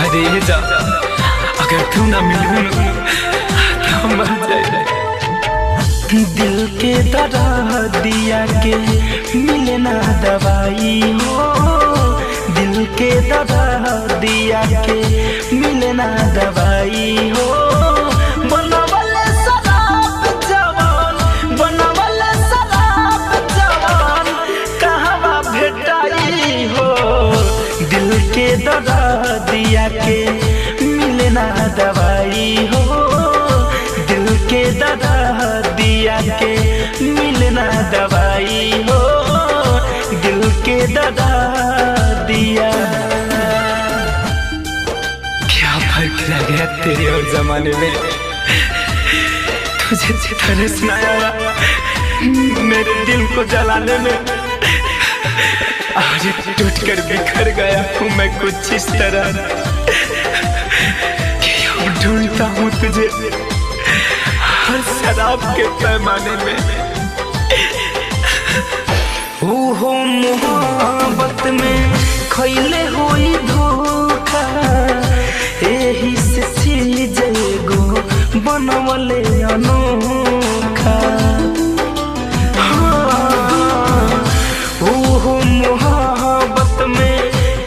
अरे जा, अगर तू ना मिलूं तो मर जाए। दिल के दर्द दिया के मिले ना दवाई हो, दिल के दर्द दिया के मिले ना दवाई हो। बनवले शराब जवान, बनवले शराब जवान कहवा भेटाई हो। दिल के दर्द दिया के मिले ना दवाई हो, दिल के दर्द दिया के मिले ना दवाई हो, दिल के दर्द दिया। क्या फर्क रह गया तेरे और जमाने में, तुझे तरस ना आया मेरे दिल को जलाने में। आज टूट कर बिखर गया हूँ मैं कुछ इस तरह कि अब ढूंढता हूँ तुझे हर शराब के पैमाने में। ओहो मोहब्बत में खैले होई धोखा, एही से चीज एगो बनवले अनोखा। ओहो मोहब्बत में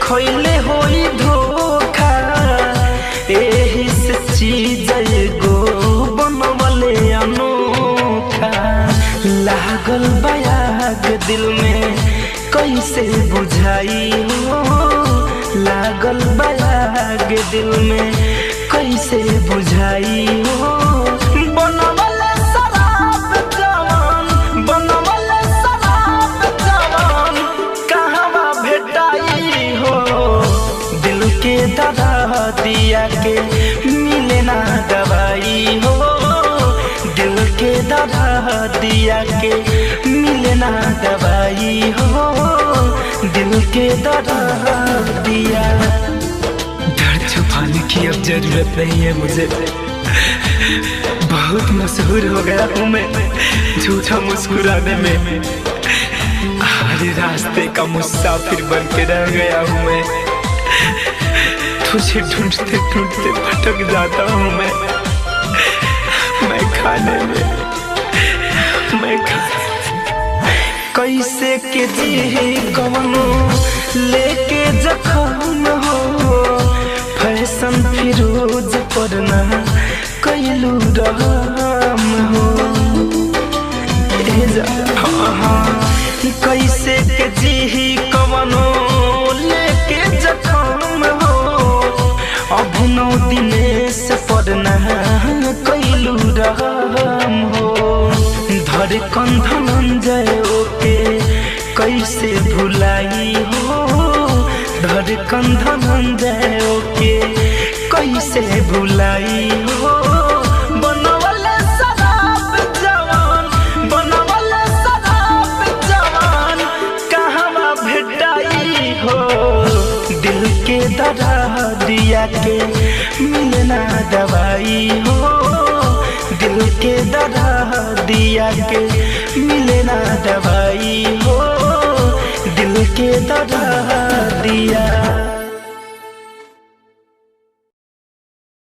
खैले होई धोखा, एही से चीज एगो बनवले अनोखा। लागल बयाग दिल में कैसे बुझाई हो, लागल बयाग दिल में कैसे बुझाई हो। बनवले शराब जवान, बनवले शराब जवान कहवा भेटाई हो। दिल के दर्द दिया के मिले ना दवाई हो, दिल के दर्द दिया के मिले ना दवाई हो, दिल के दर्द दिया। दर्द छुपाने की अब जरूरत नहीं है मुझे, बहुत मशहूर हो गया हूँ मैं झूठा मुस्कुराने में। हर रास्ते का मुसाफिर बन के रह गया हूँ मैं, तुझे ढूंढते ढूंढते भटक जाता हूँ मैं खाने में, मैं कैसे के जी कवनो लेके जखम हो। फैशन फिरोज पर ना कैलू रहम हो। कैसे के जी कवनो लेके जखम हो। अभिनव दिनेश पर ना कैलू रहम हो। धड़कन धनंजय ओके कैसे भुलाई हो, धड़कन धनंजय ओके कैसे भुलाई हो। बनवले शराब जवान, बनवले शराब जवान कहवा भेटाई हो। दिल के दर्द दिया के मिले ना दवाई हो, दिल के दर्द दिया के मिले ना दवाई हो, दिल के दर्द दिया।